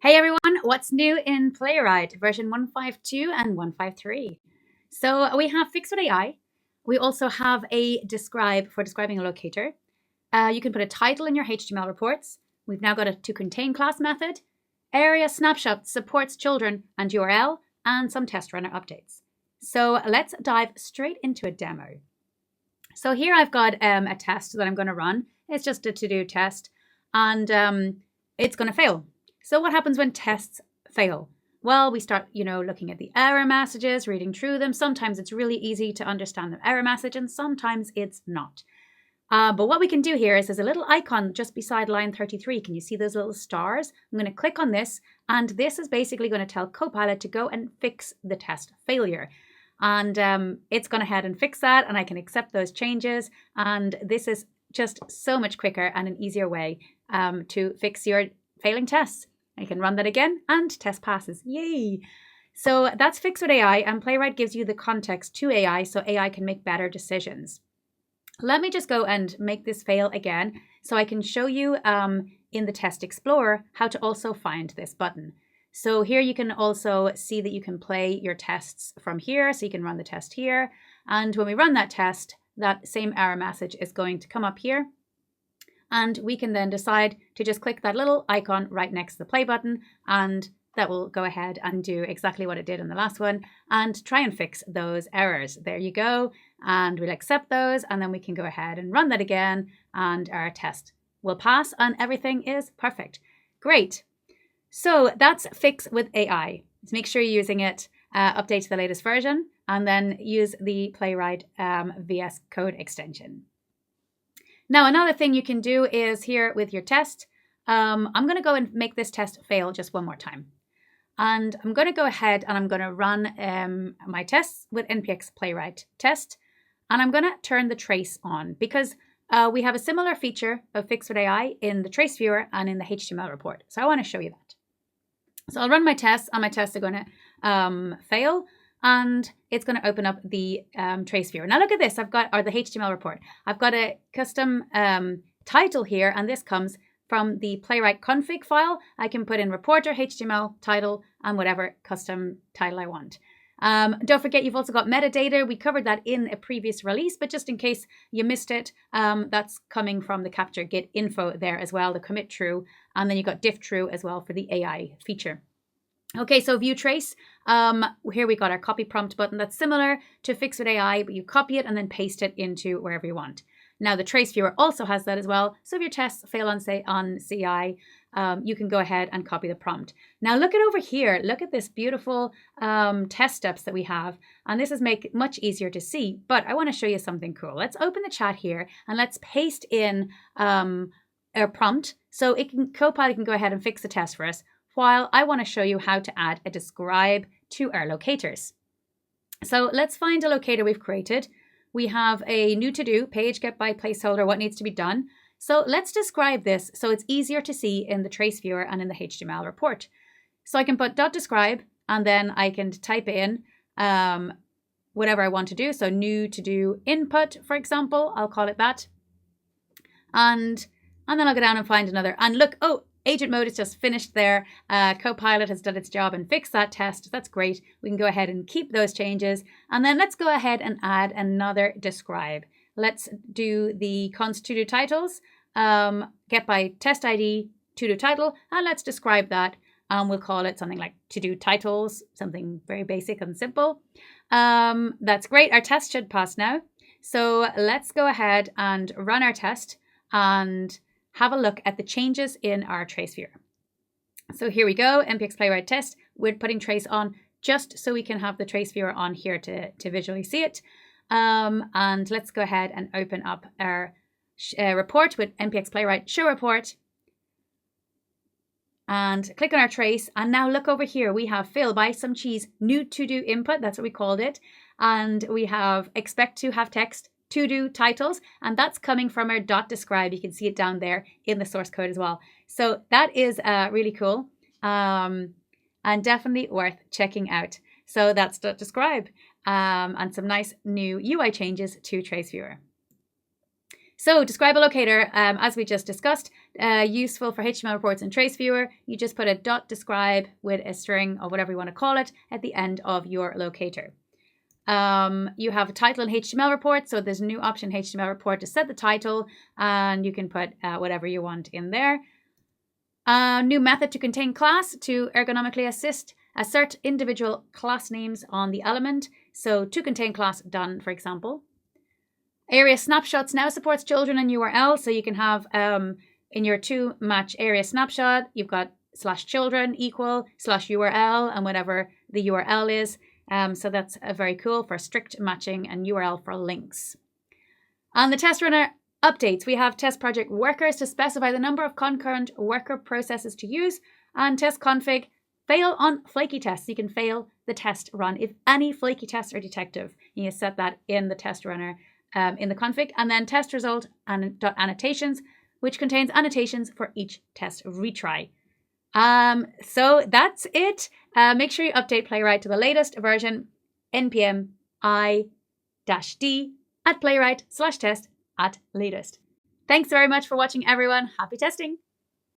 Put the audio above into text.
Hey everyone, what's new in Playwright version 1.52 and 1.53? So we have Fix with AI. We also have a describe for describing a locator. You can put a title in your HTML reports. We've now got a toContainClass method. Aria snapshot supports children and URL, and some test runner updates. So let's dive straight into a demo. So here I've got a test that I'm going to run. It's just a to-do test, and it's going to fail. So what happens when tests fail? Well, we start, looking at the error messages, reading through them. Sometimes it's really easy to understand the error message, and sometimes it's not. But what we can do here is there's a little icon just beside line 33. Can you see those little stars? I'm going to click on this, and this is basically going to tell Copilot to go and fix the test failure. And it's gone ahead and fix that, and I can accept those changes. And this is just so much quicker and an easier way to fix your failing tests. I can run that again and test passes. Yay! So that's Fix with AI, and Playwright gives you the context to AI so AI can make better decisions. Let me just go and make this fail again so I can show you in the Test Explorer how to also find this button. So here you can also see that you can play your tests from here. So you can run the test here. And when we run that test, that same error message is going to come up here. And we can then decide to just click that little icon right next to the play button, and that will go ahead and do exactly what it did in the last one and try and fix those errors. There you go. And we'll accept those, and then we can go ahead and run that again, and our test will pass and everything is perfect. Great. So that's Fix with AI. So make sure you're using it, update to the latest version, and then use the Playwright VS Code extension. Now, another thing you can do is here with your test, I'm going to go and make this test fail just one more time. And I'm going to go ahead and I'm going to run my tests with npx playwright test. And I'm going to turn the trace on because we have a similar feature of Fix with AI in the trace viewer and in the HTML report. So I want to show you that. So I'll run my tests, and my tests are going to fail. And it's going to open up the trace viewer. Now look at this, the HTML report. I've got a custom title here, and this comes from the Playwright config file. I can put in reporter, HTML, title, and whatever custom title I want. Don't forget, you've also got metadata. We covered that in a previous release, but just in case you missed it, that's coming from the capture git info there as well, the commit true, and then you've got diff true as well for the AI feature. Okay, so view trace, here we got our copy prompt button that's similar to Fix with AI, but you copy it and then paste it into wherever you want. Now the trace viewer also has that as well. So if your tests fail on CI, you can go ahead and copy the prompt. Now look at over here, look at this beautiful test steps that we have. And this is make it much easier to see, but I want to show you something cool. Let's open the chat here and let's paste in our prompt so Copilot can go ahead and fix the test for us, while I want to show you how to add a describe to our locators. So let's find a locator we've created. We have a new to-do, page get by placeholder, what needs to be done. So let's describe this so it's easier to see in the trace viewer and in the HTML report. So I can put .describe, and then I can type in whatever I want to do. So new to-do input, for example, I'll call it that. And then I'll go down and find another. And look, oh, agent mode is just finished there. Copilot has done its job and fixed that test. That's great. We can go ahead and keep those changes. And then let's go ahead and add another describe. Let's do the const to-do titles, get by test ID, to-do title, and let's describe that. We'll call it something like to-do titles, something very basic and simple. That's great. Our test should pass now. So let's go ahead and run our test and have a look at the changes in our trace viewer. So here we go, npx playwright test. We're putting trace on just so we can have the trace viewer on here to visually see it. And let's go ahead and open up our report with npx playwright show report. And click on our trace. And now look over here, we have fill by some cheese, new to-do input, that's what we called it. And we have expect to have text, to-do titles, and that's coming from our .describe. You can see it down there in the source code as well. So that is really cool and definitely worth checking out. So that's .describe and some nice new UI changes to trace viewer. So describe a locator, as we just discussed, useful for HTML reports and trace viewer. You just put a .describe with a string or whatever you want to call it at the end of your locator. You have a title in HTML report, so there's a new option in HTML report to set the title, and you can put whatever you want in there. New method toContainClass to ergonomically assert individual class names on the element. So toContainClass done, for example. Aria snapshots now supports children and URL, so you can have in your to match aria snapshot, you've got /children equal /URL and whatever the URL is. So that's very cool for strict matching and URL for links. On the test runner updates, we have test project workers to specify the number of concurrent worker processes to use, and test config fail on flaky tests. You can fail the test run if any flaky tests are detected. You set that in the test runner in the config, and then test result and .annotations, which contains annotations for each test retry. So that's it. Make sure you update Playwright to the latest version, npm i-d at playwright/test at latest. Thanks very much for watching, everyone. Happy testing.